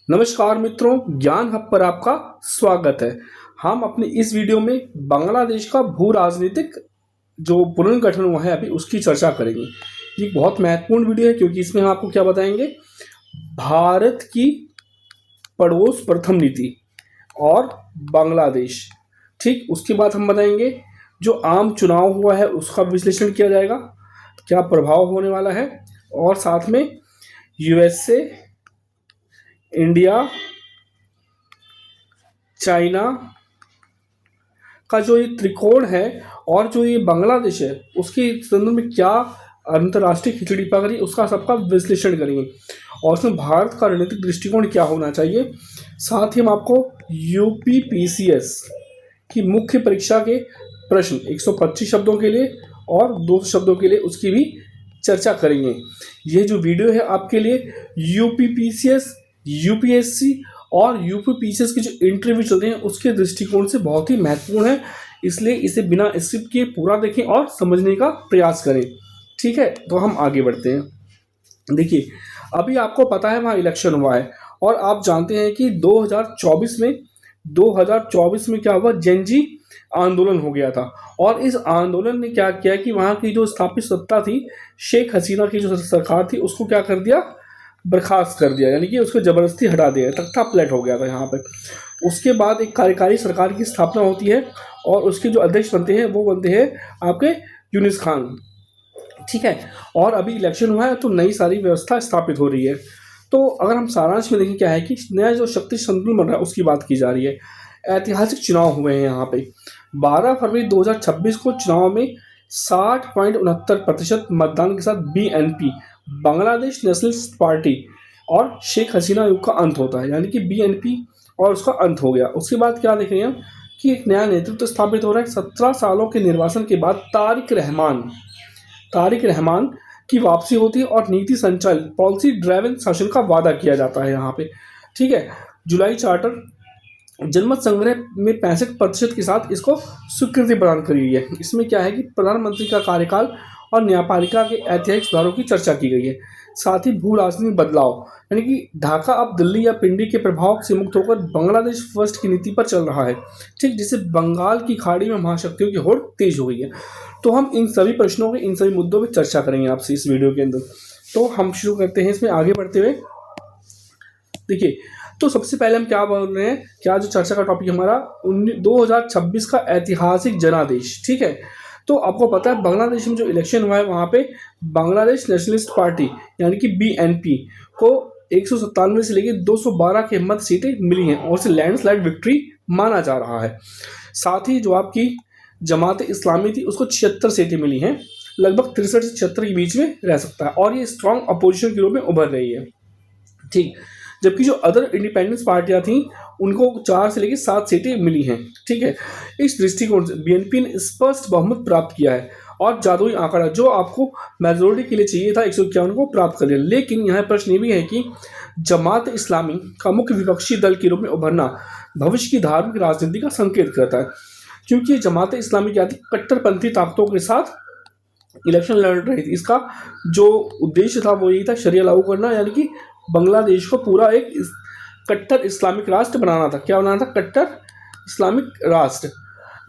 नमस्कार मित्रों, ज्ञान हब पर आपका स्वागत है। हम अपनी इस वीडियो में बांग्लादेश का भू राजनीतिक जो पुनर्गठन हुआ है अभी उसकी चर्चा करेंगे। ये बहुत महत्वपूर्ण वीडियो है क्योंकि इसमें हम आपको क्या बताएंगे, भारत की पड़ोस प्रथम नीति और बांग्लादेश। ठीक, उसके बाद हम बताएंगे जो आम चुनाव हुआ है उसका विश्लेषण किया जाएगा, क्या प्रभाव होने वाला है, और साथ में यूएसए, इंडिया, चाइना का जो ये त्रिकोण है और जो ये बांग्लादेश है उसके संदर्भ में क्या अंतर्राष्ट्रीय खिचड़ी पक रही उसका सबका विश्लेषण करेंगे और उसमें भारत का रणनीतिक दृष्टिकोण क्या होना चाहिए। साथ ही हम आपको यूपीपीसीएस की मुख्य परीक्षा के प्रश्न 125 शब्दों के लिए और 200 शब्दों के लिए उसकी भी चर्चा करेंगे। ये जो वीडियो है आपके लिए यूपीपीसीएस, यूपीएससी और यूपीपीसीएस के जो इंटरव्यू चल रहे हैं उसके दृष्टिकोण से बहुत ही महत्वपूर्ण है, इसलिए इसे बिना स्किप किए पूरा देखें और समझने का प्रयास करें। ठीक है, तो हम आगे बढ़ते हैं। देखिए, अभी आपको पता है वहाँ इलेक्शन हुआ है और आप जानते हैं कि 2024 में क्या हुआ, जेनजी आंदोलन हो गया था और इस आंदोलन ने क्या किया कि वहाँ की जो स्थापित सत्ता थी, शेख हसीना की जो सरकार थी, उसको क्या कर दिया, बर्खास्त कर दिया, यानी कि उसको ज़बरदस्ती हटा दिया, तख्ता पलट हो गया था यहाँ पे। उसके बाद एक कार्यकारी सरकार की स्थापना होती है और उसके जो अध्यक्ष बनते हैं वो बनते हैं आपके यूनिस खान। ठीक है, और अभी इलेक्शन हुआ है तो नई सारी व्यवस्था स्थापित हो रही है। तो अगर हम सारांश में देखें क्या है कि नया जो शक्ति संतुलन बन रहा है उसकी बात की जा रही है। ऐतिहासिक चुनाव हुए हैं यहाँ पे 12 फरवरी 2026 को। चुनाव में 60.69% मतदान के साथ बीएनपी, बांग्लादेश नेशनलिस्ट पार्टी और शेख हसीना युग का अंत होता है, यानी कि बीएनपी और उसका अंत हो गया। उसके बाद क्या देख रहे हैं कि एक नया नेतृत्व स्थापित हो रहा है। 17 सालों के निर्वासन के बाद तारिक रहमान की वापसी होती है और नीति संचालित पॉलिसी ड्राइवन शासन का वादा किया जाता है यहाँ पे। ठीक है, जुलाई चार्टर जनमत संग्रह में 65% के साथ इसको स्वीकृति प्रदान करी गई है। इसमें क्या है कि प्रधानमंत्री का कार्यकाल और न्यायपालिका के ऐतिहासिक सुधारों की चर्चा की गई है। साथ ही भू राजनीतिक बदलाव, यानी कि ढाका अब दिल्ली या पिंडी के प्रभाव से मुक्त होकर बांग्लादेश फर्स्ट की नीति पर चल रहा है। ठीक, जिससे बंगाल की खाड़ी में महाशक्तियों की होड़ तेज हो गई है। तो हम इन सभी प्रश्नों के, इन सभी मुद्दों पर चर्चा करेंगे आपसे इस वीडियो के अंदर। तो हम शुरू करते हैं इसमें आगे बढ़ते हुए। देखिए, तो सबसे पहले हम क्या बोल रहे हैं, क्या जो चर्चा का टॉपिक हमारा 2026 का ऐतिहासिक जनादेश। ठीक है, तो आपको पता है बांग्लादेश में जो इलेक्शन हुआ है वहाँ पे बांग्लादेश नेशनलिस्ट पार्टी यानी कि बीएनपी को 197 से लेकर 212 के मत सीटें मिली हैं और उसे लैंडस्लाइड विक्ट्री माना जा रहा है। साथ ही जो आपकी जमात इस्लामी थी उसको 76 सीटें मिली हैं, लगभग 63 से 76 के बीच में रह सकता है और ये स्ट्रॉन्ग अपोजिशन के रूप में उभर रही है। ठीक, जबकि जो अदर इंडिपेंडेंस पार्टियां थीं उनको 4 से लेकर 7 सीटें मिली हैं। ठीक है, इस दृष्टिकोण से बीएनपी ने स्पष्ट बहुमत प्राप्त किया है और जादुई आंकड़ा जो आपको मेजोरिटी के लिए चाहिए था 151 को प्राप्त कर लिया। लेकिन यहाँ प्रश्न ये भी है कि जमात इस्लामी का मुख्य विपक्षी दल के रूप में उभरना भविष्य की धार्मिक राजनीति का संकेत करता है, क्योंकि जमात इस्लामी क्या थी, कट्टरपंथी ताकतों के साथ इलेक्शन लड़ रही थी। इसका जो उद्देश्य था वो यही था, शरिया लागू करना, यानी कि बांग्लादेश को पूरा एक कट्टर इस्लामिक राष्ट्र बनाना था। क्या बनाना था, कट्टर इस्लामिक राष्ट्र।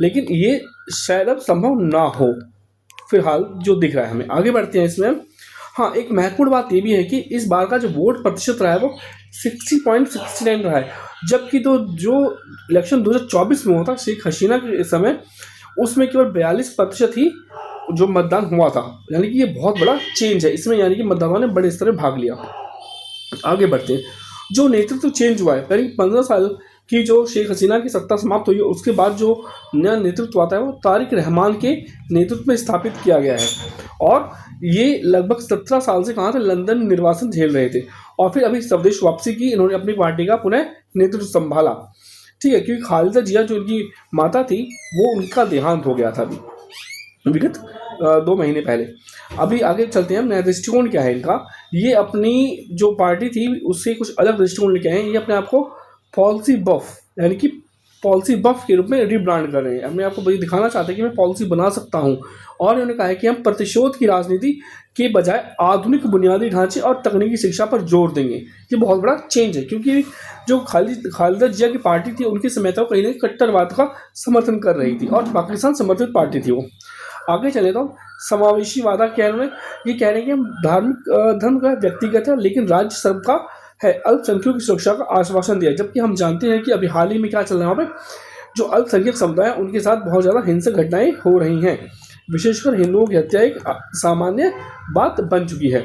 लेकिन ये शायद अब संभव ना हो फिलहाल जो दिख रहा है हमें। आगे बढ़ते हैं इसमें। हाँ, एक महत्वपूर्ण बात ये भी है कि इस बार का जो वोट प्रतिशत रहा है वो 60.69 रहा है, जबकि तो जो इलेक्शन 2024 में हुआ था शेख हसीना के समय उसमें केवल 42% ही जो मतदान हुआ था, यानी कि ये बहुत बड़ा चेंज है इसमें, यानी कि मतदाताओं ने बड़े स्तर पर भाग लिया। आगे बढ़ते हैं। जो नेतृत्व चेंज हुआ है, करीब 15 साल की जो शेख हसीना की सत्ता समाप्त हुई है उसके बाद जो नया नेतृत्व आता है वो तारिक रहमान के नेतृत्व में स्थापित किया गया है और ये लगभग 17 साल से कहाँ थे, लंदन निर्वासन झेल रहे थे और फिर अभी स्वदेश वापसी की इन्होंने अपनी पार्टी का पुनः नेतृत्व संभाला। ठीक है, क्योंकि खालिदा जिया जो उनकी माता थी वो उनका देहांत हो गया था अभी विगत 2 महीने पहले। अभी आगे चलते हैं हम, नया दृष्टिकोण क्या है इनका। ये अपनी जो पार्टी थी उससे कुछ अलग दृष्टिकोण लेके आए हैं। ये अपने आप को पॉलिसी बफ यानी कि पॉलिसी बफ के रूप में रिब्रांड कर रहे हैं। हमने आपको ये दिखाना चाहते हैं कि मैं पॉलिसी बना सकता हूँ, और उन्होंने कहा है कि हम प्रतिशोध की राजनीति के बजाय आधुनिक बुनियादी ढांचे और तकनीकी शिक्षा पर जोर देंगे। ये बहुत बड़ा चेंज है, क्योंकि जो खालिदा जिया की पार्टी थी उनके समय तो कहीं ना कहीं कट्टरवाद का समर्थन कर रही थी और पाकिस्तान समर्थित पार्टी थी वो। आगे चले तो समावेशी वादा क्या है उन्होंने, ये कह रहे हैं कि हम धार्मिक धर्म का व्यक्तिगत है लेकिन राज्य सबका है, अल्पसंख्यकों की सुरक्षा का आश्वासन दिया। जबकि हम जानते हैं कि अभी हाल ही में क्या चल रहा है वहाँ पे, जो अल्पसंख्यक समुदाय है उनके साथ बहुत ज़्यादा हिंसक घटनाएं हो रही हैं, विशेषकर हिंदुओं की हत्या एक सामान्य बात बन चुकी है।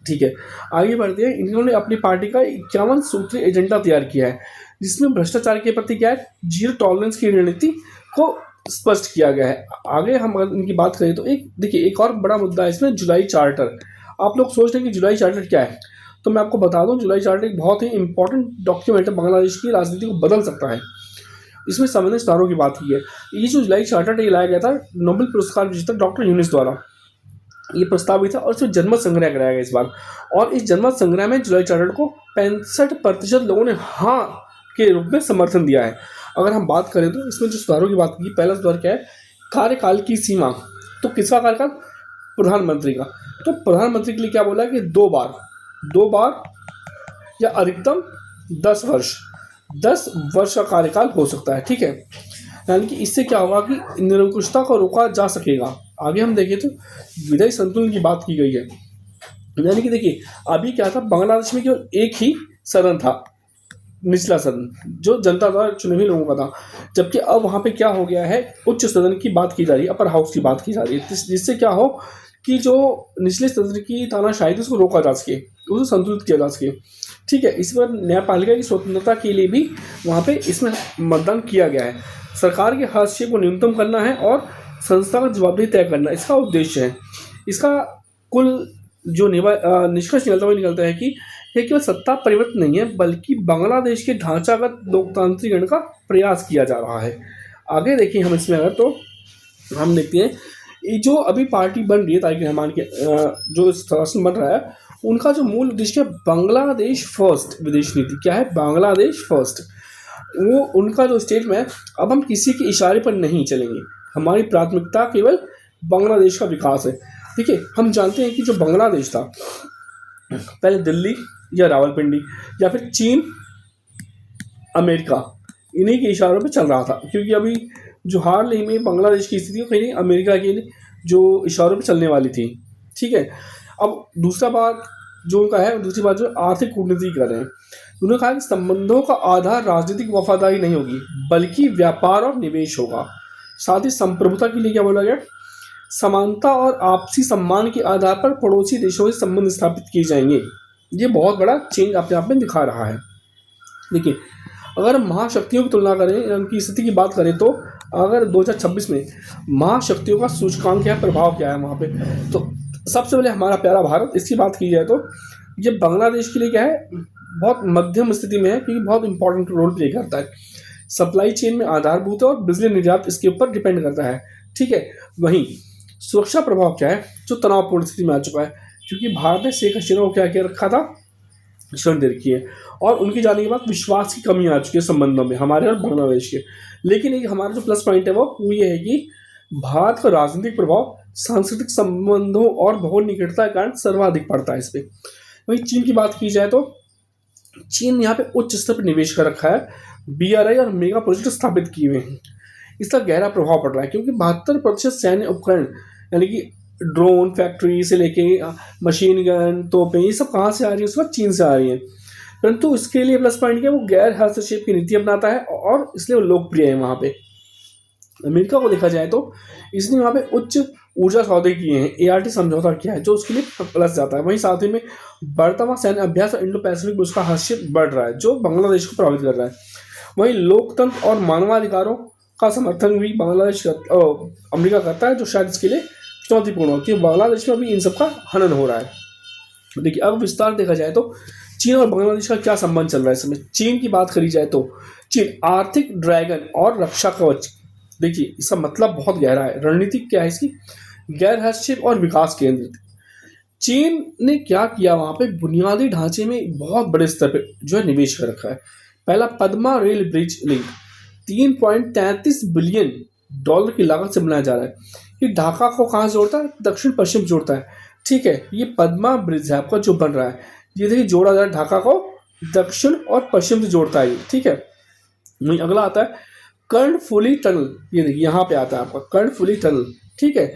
ठीक है, आगे बढ़ते हैं। इन्होंने अपनी पार्टी का 51 सूत्रीय एजेंडा तैयार किया है, जिसमें भ्रष्टाचार के प्रति क्या है, जीरो टॉलरेंस की रणनीति को स्पष्ट किया गया है। आगे हम अगर इनकी बात करें तो एक और बड़ा मुद्दा है इसमें, जुलाई चार्टर। आप लोग सोच रहे हैं कि जुलाई चार्टर क्या है, तो मैं आपको बता दूं, जुलाई चार्टर एक बहुत ही इंपॉर्टेंट डॉक्यूमेंट है, बांग्लादेश की राजनीति को बदल सकता है। इसमें संवैधानिक सुधारों की बात की है। ये जो जुलाई चार्टर लाया गया था नोबेल पुरस्कार विजेता डॉक्टर यूनिस द्वारा, ये प्रस्तावित था और इसमें जनमत संग्रह कराया गया इस बार। और इस जनमत संग्रह में जुलाई चार्टर को 65% लोगों ने हाँ के रूप में समर्थन दिया है। अगर हम बात करें तो इसमें जो सुधारों की बात की, पहला सुधार क्या है, कार्यकाल की सीमा। तो किसका कार्यकाल, प्रधानमंत्री का। तो प्रधानमंत्री के लिए क्या बोला है कि 2 बार या अधिकतम 10 वर्ष का कार्यकाल हो सकता है। ठीक है, यानी कि इससे क्या होगा कि निरंकुशता को रोका जा सकेगा। आगे हम देखें तो विधायी संतुलन की बात की गई है, यानी कि देखिए अभी क्या था, बांग्लादेश में केवल एक ही सदन था, निचला सदन, जो जनता द्वारा चुने हुए लोगों का था। जबकि अब वहाँ पे क्या हो गया है, उच्च सदन की बात की जा रही है, अपर हाउस की बात की जा रही है, जिससे क्या हो कि जो निचले सदन की तानाशाही थी उसको रोका जा सके, उसको संतुलित किया जा सके। ठीक है, इस पर न्यायपालिका की स्वतंत्रता के लिए भी वहाँ पे इसमें मतदान किया गया है। सरकार के हस्तक्षेप को न्यूनतम करना है और संस्था का जवाबदेही तय करना इसका उद्देश्य है। इसका कुल जो निष्कर्ष निकलता है कि यह केवल सत्ता परिवर्तन नहीं है, बल्कि बांग्लादेश के ढांचागत लोकतांत्रिकरण का प्रयास किया जा रहा है। आगे देखिए हम इसमें अगर तो हम देखते हैं ये जो अभी पार्टी बन रही है तारिक रहमान के, जो शासन बन रहा है, उनका जो मूल उद्देश्य है बांग्लादेश फर्स्ट विदेश नीति। क्या है, बांग्लादेश फर्स्ट। वो उनका जो स्टेटमेंट है, अब हम किसी के इशारे पर नहीं चलेंगे, हमारी प्राथमिकता केवल बांग्लादेश का विकास है। ठीक है, हम जानते हैं कि जो बांग्लादेश था पहले दिल्ली या रावलपिंडी या फिर चीन, अमेरिका, इन्हीं के इशारों पे चल रहा था, क्योंकि अभी जो हाल ही में बांग्लादेश की स्थिति कहीं अमेरिका के जो इशारों पे चलने वाली थी। ठीक है, अब दूसरी बात जो आर्थिक कूटनीति कर रहे हैं, उन्होंने कहा कि संबंधों का आधार राजनीतिक वफादारी नहीं होगी बल्कि व्यापार और निवेश होगा। साथ ही संप्रभुता के लिए क्या बोला गया, समानता और आपसी सम्मान के आधार पर पड़ोसी देशों से संबंध स्थापित किए जाएंगे। ये बहुत बड़ा चेंज अपने आप में दिखा रहा है। देखिए, अगर हम महाशक्तियों की तुलना करें, उनकी स्थिति की बात करें, तो अगर 2026 में महाशक्तियों का सूचकांक क्या है, प्रभाव क्या है वहाँ पे, तो सबसे पहले हमारा प्यारा भारत, इसकी बात की जाए तो ये बांग्लादेश के लिए क्या है, बहुत मध्यम स्थिति में है, क्योंकि बहुत इंपॉर्टेंट रोल प्ले करता है, सप्लाई चेन में आधारभूत है और बिजली निर्यात इसके ऊपर डिपेंड करता है। ठीक है, वहीं सुरक्षा प्रभाव क्या है, जो तनावपूर्ण स्थिति में आ चुका है, क्योंकि भारत ने शेख हसीना को क्या किया रखा था, क्षण दे रखी है, और उनकी जाने के बाद विश्वास की कमी आ चुकी है संबंधों में हमारे और बांग्लादेश के। लेकिन एक हमारा जो प्लस पॉइंट है वो ये है कि भारत का राजनीतिक प्रभाव सांस्कृतिक संबंधों और बहुत निकटता के कारण सर्वाधिक पड़ता है इस पर। वहीं चीन की बात की जाए तो चीन यहाँ पे उच्च स्तर पर निवेश कर रखा है, BRI और मेगा प्रोजेक्ट स्थापित किए हुए हैं। इसका गहरा प्रभाव पड़ रहा है, क्योंकि 72% सैन्य उपकरण, यानी कि ड्रोन फैक्ट्री से लेके मशीन गन, तोपें, ये सब कहाँ से आ रही है, उसके बाद चीन से आ रही है। परंतु इसके लिए प्लस पॉइंट क्या है, वो गैर हस्तक्षेप की नीति अपनाता है और इसलिए वो लोकप्रिय है वहाँ पे। अमेरिका को देखा जाए तो इसने वहाँ पे उच्च ऊर्जा सौदे किए हैं, ART समझौता किया है, जो उसके लिए प्लस जाता है। वहीं साथ ही में बढ़ता हुआ सैन्य अभ्यास और इंडो पैसिफिक में उसका हस्तक्षेप बढ़ रहा है, जो बांग्लादेश को प्रभावित कर रहा है। वहीं लोकतंत्र और मानवाधिकारों का समर्थन भी अमेरिका करता है, जो शायद इसके लिए चुनौतीपूर्ण हो, कि बांग्लादेश में अभी इन सब का हनन हो रहा है। देखिए, अब विस्तार देखा जाए तो चीन और बांग्लादेश का क्या संबंध चल रहा है इस समय। चीन की बात करी जाए तो चीन आर्थिक ड्रैगन और रक्षा कवच, देखिए इसका मतलब बहुत गहरा है। रणनीति क्या है इसकी, गैर हस्तक्षेप और विकास केंद्रित। चीन ने क्या किया, वहाँ पे बुनियादी ढांचे में बहुत बड़े स्तर पे जो है निवेश कर रखा है। पहला, Padma rail bridge link, $3.33 billion की लागत से बनाया जा रहा है। ये ढाका को कहाँ से जोड़ता है? दक्षिण पश्चिम जोड़ता है। ठीक है, ये पद्मा ब्रिज है आपका जो बन रहा है, ये देखिए जोड़ा जा रहा है, ढाका को दक्षिण और पश्चिम से जोड़ता है ये। ठीक है, वहीं अगला आता है कर्णफुली टनल। ये देखिए यहाँ पे आता है आपका कर्णफुली टनल। ठीक है,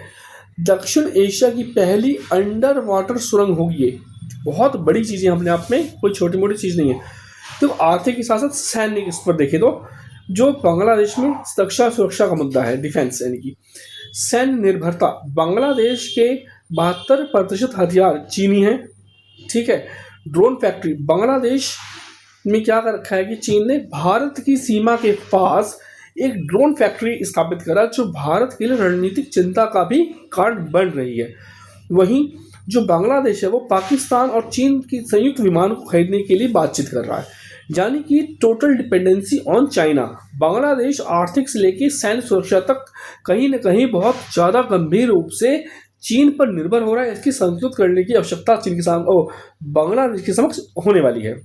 दक्षिण एशिया की पहली अंडर वाटर सुरंग होगी ये। बहुत बड़ी चीज़ है अपने आप में, कोई छोटी मोटी चीज़ नहीं है। तो आर्थिक के साथ साथ सैन्य इस पर देखें तो जो बांग्लादेश में रक्षा सुरक्षा का मुद्दा है, डिफेंस यानी कि सैन्य निर्भरता, बांग्लादेश के 72% हथियार चीनी हैं। ठीक है, ड्रोन फैक्ट्री, बांग्लादेश में क्या कर रखा है कि चीन ने भारत की सीमा के पास एक ड्रोन फैक्ट्री स्थापित करा जो भारत के लिए रणनीतिक चिंता का भी कारण बन रही है। वहीं जो बांग्लादेश है वो पाकिस्तान और चीन की संयुक्त विमान को खरीदने के लिए बातचीत कर रहा है, यानी कि total dependency on China. Bangladesh आर्थिक से लेकर सैन्य सुरक्षा तक कहीं न कहीं बहुत ज़्यादा गंभीर रूप से चीन पर निर्भर हो रहा है। इसकी संतुलित करने की आवश्यकता चीन के सामने बांग्लादेश के समक्ष होने वाली है।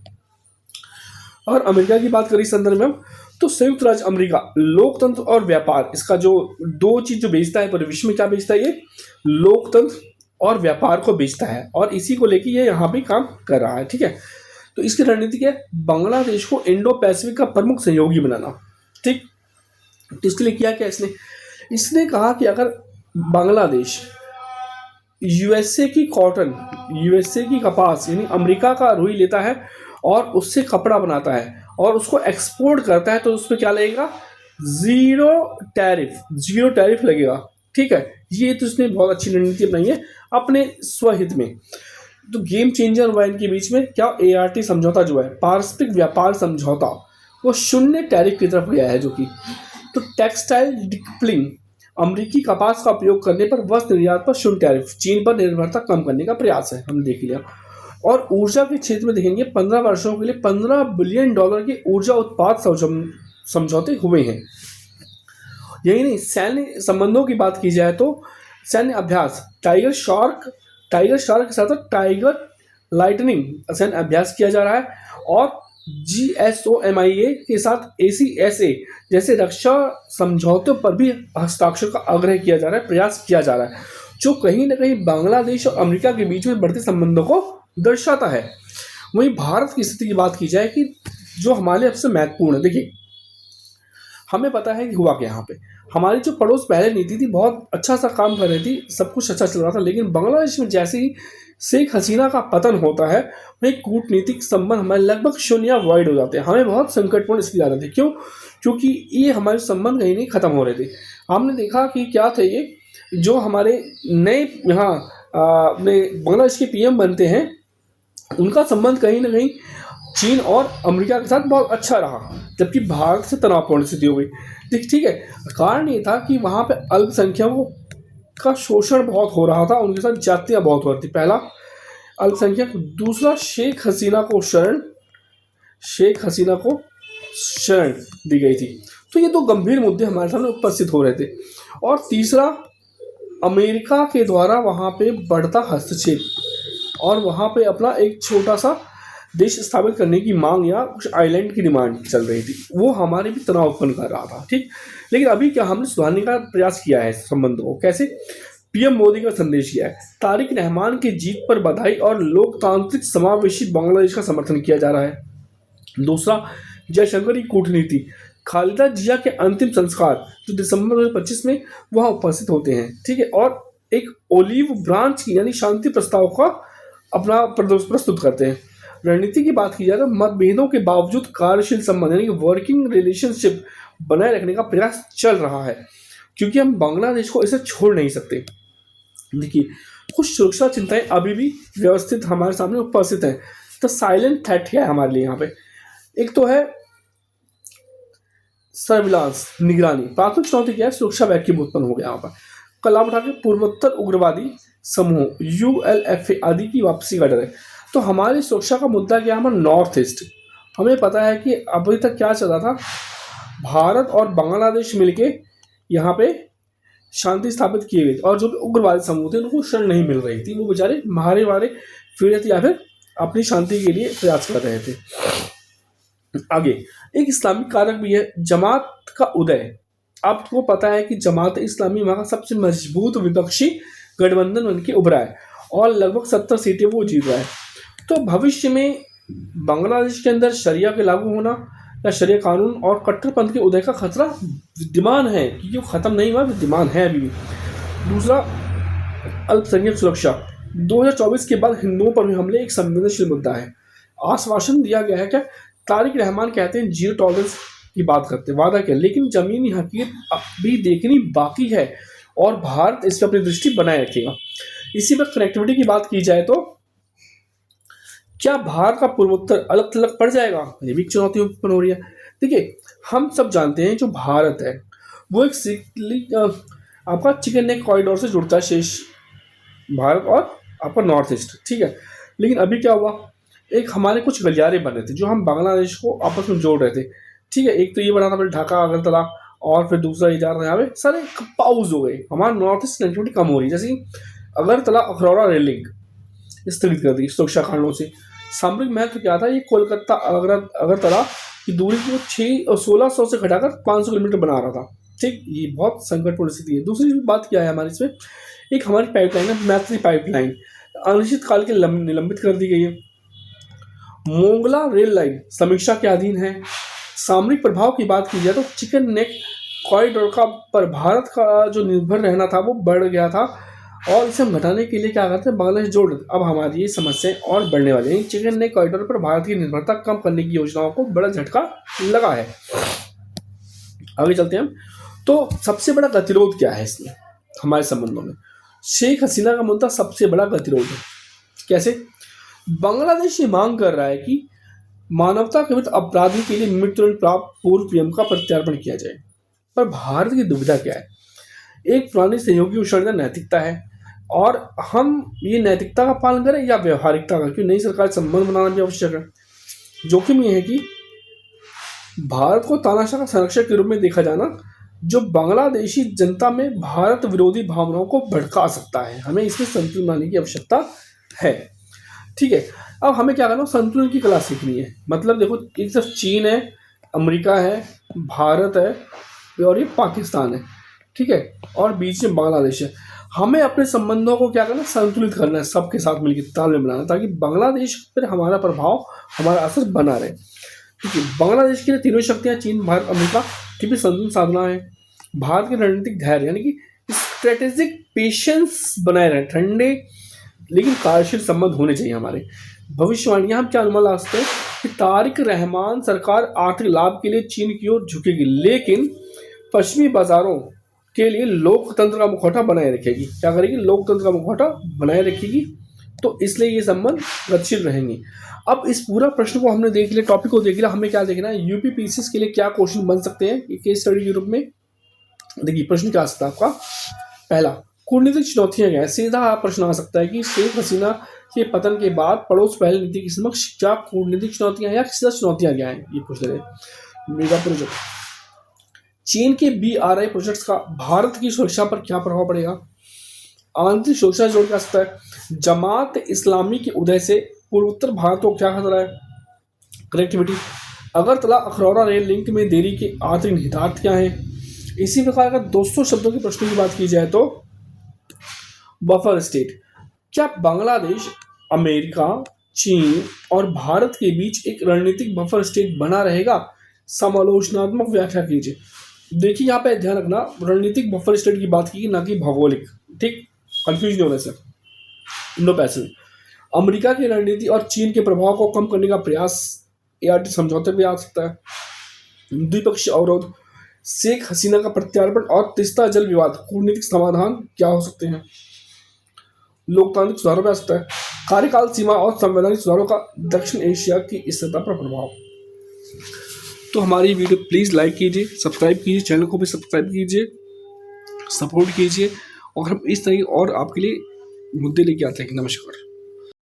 और अमेरिका की बात करें इस संदर्भ में हम, तो संयुक्त राज्य अमेरिका लोकतंत्र और व्यापार, इसका जो दो चीज जो बेचता है पूरे विश्व में, क्या बेचता है? ये लोकतंत्र और व्यापार को बेचता है और इसी को लेकर ये यहाँ भी काम कर रहा है। ठीक है, तो इसकी रणनीति क्या है? बांग्लादेश को इंडो पैसिफिक का प्रमुख सहयोगी बनाना। ठीक, तो इसके लिए किया क्या इसने कहा कि अगर बांग्लादेश यूएसए की कॉटन, यूएसए की कपास यानी अमेरिका का रुई लेता है और उससे कपड़ा बनाता है और उसको एक्सपोर्ट करता है, तो उस पर क्या लगेगा? जीरो टैरिफ लगेगा। ठीक है, ये तो इसने बहुत अच्छी रणनीति अपनाई है अपने स्वहित में। तो गेम चेंजर हुआ इनके बीच में क्या? ART समझौता जो है, पारस्परिक व्यापार समझौता, वो शून्य टैरिफ की तरफ गया है जो कि। तो टेक्सटाइल डिकप्लिंग, अमेरिकी कपास का उपयोग करने पर वस्त्र निर्यात पर शून्य टैरिफ, चीन पर निर्भरता कम करने का प्रयास है, हमने देख लिया। और ऊर्जा के क्षेत्र में देखेंगे 15 वर्षों के लिए $15 बिलियन के ऊर्जा उत्पाद समझौते हुए हैं। यही नहीं, सैन्य संबंधों की बात की जाए तो सैन्य अभ्यास टाइगर शार्क के साथ टाइगर लाइटनिंग सैन्य अभ्यास किया जा रहा है और GSOMIA के साथ ACSA जैसे रक्षा समझौतों पर भी हस्ताक्षर का आग्रह किया जा रहा है, प्रयास किया जा रहा है, जो कहीं ना कहीं बांग्लादेश और अमेरिका के बीच में बढ़ते संबंधों को दर्शाता है। वहीं भारत की स्थिति की बात की जाए कि जो हमारे लिए सबसे महत्वपूर्ण है, देखिए हमें पता है कि हुआ क्या यहाँ पे। हमारी जो पड़ोस पहले नीति थी बहुत अच्छा सा काम कर रही थी, सब कुछ अच्छा चल रहा था, लेकिन बांग्लादेश में जैसे ही शेख हसीना का पतन होता है वही कूटनीतिक संबंध हमारे लगभग शून्य या वॉइड हो जाते हैं। हमें बहुत संकटपूर्ण स्थिति आ रही थी। क्यों? क्योंकि ये हमारे संबंध कहीं नहीं खत्म हो रहे थे। हमने देखा कि क्या थे ये जो हमारे नए यहाँ अपने बांग्लादेश के PM बनते हैं, उनका संबंध कहीं ना कहीं चीन और अमेरिका के साथ बहुत अच्छा रहा, जबकि भारत से तनावपूर्ण स्थिति हो गई। ठीक है, कारण ये था कि वहाँ पे अल्पसंख्यकों का शोषण बहुत हो रहा था, उनके साथ जातियाँ बहुत हो रही थी। पहला अल्पसंख्यक, दूसरा शेख हसीना को शरण दी गई थी। तो ये दो गंभीर मुद्दे हमारे सामने उपस्थित हो रहे थे। और तीसरा अमेरिका के द्वारा वहाँ पे बढ़ता हस्तक्षेप और वहाँ पे अपना एक छोटा सा देश स्थापित करने की मांग या कुछ आइलैंड की डिमांड चल रही थी, वो हमारे भी तनाव उत्पन्न कर रहा था। ठीक, लेकिन अभी क्या हमने सुधारने का प्रयास किया है संबंधों को। कैसे? PM मोदी का संदेश किया है, तारिक रहमान की जीत पर बधाई और लोकतांत्रिक समावेशी बांग्लादेश का समर्थन किया जा रहा है। दूसरा, जयशंकर की कूटनीति, खालिदा जिया के अंतिम संस्कार जो दिसंबर 2025 में वहाँ उपस्थित होते हैं। ठीक है, और एक ओलिव ब्रांच की यानी शांति प्रस्ताव का अपना प्रस्तुत करते हैं। रणनीति की बात की जाए तो मतभेदों के बावजूद कार्यशील संबंध यानी वर्किंग रिलेशनशिप बनाए रखने का प्रयास चल रहा है, क्योंकि हम बांग्लादेश को इसे छोड़ नहीं सकते। देखिए, कुछ सुरक्षा चिंताएं अभी भी व्यवस्थित हमारे सामने उपस्थित हैं। तो साइलेंट थ्रेट क्या है हमारे लिए यहाँ पे? एक तो है सर्विलांस, निगरानी। प्राथमिक चुनौती क्या है? सुरक्षा वैक्यूम उत्पन्न हो गया यहाँ पर। कलाम उठा के पूर्वोत्तर उग्रवादी समूह ULFA आदि की वापसी का डर है। तो हमारी सुरक्षा का मुद्दा क्या है? हमारा नॉर्थ ईस्ट। हमें पता है कि अभी तक क्या चल रहा था, भारत और बांग्लादेश मिलके यहाँ पे शांति स्थापित किए गए और जो भी उग्रवादी समूह थे उनको शरण नहीं मिल रही थी, वो बेचारे मारे फिर या फिर अपनी शांति के लिए प्रयास कर रहे थे। आगे एक इस्लामिक कारक भी है, जमात का उदय। आपको पता है कि जमात इस्लामी वहाँ का सबसे मजबूत विपक्षी गठबंधन बन के उभरा है और लगभग 70 सीटें वो जीत रहा है। तो भविष्य में बांग्लादेश के अंदर शरिया के लागू होना या शरिया कानून और कट्टरपंथ के उदय का खतरा विद्यमान है, क्योंकि वो खत्म नहीं हुआ, विद्यमान है अभी भी। दूसरा, अल्पसंख्यक सुरक्षा। 2024 के बाद हिंदुओं पर भी हमले एक संवेदनशील मुद्दा है। आश्वासन दिया गया है क्या, तारिक रहमान कहते हैं जीरो टॉलरेंस की बात करते हैं, वादा किया, लेकिन जमीनी हकीकत अभी देखनी बाकी है और भारत इस पर अपनी दृष्टि बनाए रखेगा। इसी पर कनेक्टिविटी की बात की जाए तो क्या भारत का पूर्वोत्तर अलग थलग पड़ जाएगा, ये भी चुनौती उत्पन्न हो रही है। देखिए, हम सब जानते हैं जो भारत है वो एक आपका चिकन नेक कॉरिडोर से जुड़ता है, शेष भारत और आपका नॉर्थ ईस्ट, ठीक है। लेकिन अभी क्या हुआ, एक हमारे कुछ गलियारे बन रहे थे जो हम बांग्लादेश को आपस में जोड़ रहे थे, ठीक है। एक तो ये बना था, फिर ढाका अगरतला, और फिर दूसरा ये जा रहा था यहाँ पे, सारे पाउज हो गए, हमारा नॉर्थ ईस्ट कनेक्टिविटी कम हो रही है। जैसे अगरतला अखरौरा रेल लिंक स्थगित कर दी सुरक्षा कारणों से। सामरिक महत्व क्या था, ये कोलकाता अगरतला की दूरी को 1600 से घटाकर 500 किलोमीटर बना रहा था, ठीक। ये बहुत संकटपूर्ण स्थिति है। दूसरी बात क्या है हमारी इसमें, एक हमारी पाइपलाइन है, मैत्री पाइपलाइन, अनिश्चित काल के निलंबित कर दी गई है। मोंगला रेल लाइन समीक्षा के अधीन है। सामरिक प्रभाव की बात की जाए तो चिकन नेक कॉरिडोर का पर भारत का जो निर्भर रहना था वो बढ़ गया था, और इसे हम घटाने के लिए क्या करते हैं, बांग्लादेश जोड़ देते। अब हमारी ये समस्याएं और बढ़ने वाली हैं। चिकन नेक कॉरिडोर पर भारत की निर्भरता कम करने की योजनाओं को बड़ा झटका लगा है। आगे चलते हैं हम। तो सबसे बड़ा गतिरोध क्या है इसमें हमारे संबंधों में, शेख हसीना का मुद्दा सबसे बड़ा गतिरोध है। कैसे, बांग्लादेश ये मांग कर रहा है कि मानवता के विरुद्ध अपराधी के लिए मृत्युदंड प्राप्त पूर्व पीएम का प्रत्यार्पण किया जाए, पर भारत की दुविधा क्या है, एक पुरानी सहयोगी उत्सर्जन नैतिकता है, और हम ये नैतिकता का पालन करें या व्यवहारिकता का, क्योंकि नई सरकार संबंध बनाना भी आवश्यक है। जोखिम यह है कि भारत को तानाशाह का संरक्षक के रूप में देखा जाना, जो बांग्लादेशी जनता में भारत विरोधी भावनाओं को भड़का सकता है। हमें इसमें संतुलन लाने की आवश्यकता है, ठीक है। अब हमें क्या करना, संतुलन की कला सीखनी है। मतलब देखो, एक तरफ चीन है, अमेरिका है, भारत है और ये पाकिस्तान है, ठीक है, और बीच में बांग्लादेश है। हमें अपने संबंधों को क्या करना, संतुलित करना है, सबके साथ मिलकर तालमेल बनाना, ताकि बांग्लादेश पर हमारा प्रभाव, हमारा असर बना रहे, ठीक है। बांग्लादेश की तीनों शक्तियाँ चीन, भारत, अमेरिका की भी संतुलन साधना है। भारत के रणनीतिक धैर्य यानी कि स्ट्रेटेजिक पेशेंस बनाए रहे, ठंडे लेकिन कार्यशील संबंध होने चाहिए हमारे। भविष्यवाणी हम क्या अनुमान ला सकते हैं कि तारिक रहमान सरकार आर्थिक लाभ के लिए चीन की ओर झुकेगी, लेकिन पश्चिमी बाजारों के लिए लोकतंत्र का मुखौटा बनाए रखेगी। क्या करेगी, लोकतंत्र का मुखौटा बनाए रखेगी, तो इसलिए ये संबंध गतिशील रहेंगे। अब इस पूरा प्रश्न को हमने देख लिया, टॉपिक को देख लिया, हमें क्या देखना है, यूपीपीसीएस के लिए क्या क्वेश्चन बन सकते हैं केस स्टडी के रूप में। देखिए, प्रश्न क्या आ सकता है आपका, पहला, कूटनीतिक चुनौतियां क्या है। सीधा प्रश्न आ सकता है कि शेख हसीना के पतन के बाद पड़ोस पहल नीति के समक्ष क्या कूटनीतिक चुनौतियां हैं या सीधा चुनौतियां क्या हैं, ये पूछ ले रहे। मेगा प्रोजेक्ट, चीन के BRI प्रोजेक्ट्स का भारत की सुरक्षा पर क्या प्रभाव पड़ेगा। आंतरिक सुरक्षा जोड़ क्या सकता है, जमात इस्लामी के उदय से पूर्वोत्तर भारत को क्या खतरा है। कनेक्टिविटी, अगरतला अखरौरा रेल लिंक में देरी के आंतरिक निहितार्थ क्या है। इसी प्रकार का 200 शब्दों के प्रश्नों की बात की जाए तो बफर स्टेट, क्या बांग्लादेश अमेरिका, चीन और भारत के बीच एक रणनीतिक बफर स्टेट बना रहेगा। समालोचनात्मक व्याख्या कीजिए। देखिए, यहाँ पे ध्यान रखना, रणनीतिक बफर स्टेट की बात की, ना कि भौगोलिक, ठीक, कंफ्यूज नहीं होने से। इंडो पैसिफिक, अमेरिका की रणनीति और चीन के प्रभाव को कम करने का प्रयास ART समझौते पे आ सकता है। द्विपक्षीय अवरोध, शेख हसीना का प्रत्यार्पण और तीस्ता जल विवाद, कूटनीतिक समाधान क्या हो सकते हैं। लोकतांत्रिक सुधारों पर आ सकता है। कार्यकाल सीमा और संवैधानिक सुधारों का दक्षिण एशिया की स्थिरता पर प्रभाव। तो हमारी वीडियो प्लीज़ लाइक कीजिए, सब्सक्राइब कीजिए, चैनल को भी सब्सक्राइब कीजिए, सपोर्ट कीजिए, और हम इस तरह और आपके लिए मुद्दे लेके आते हैं। नमस्कार।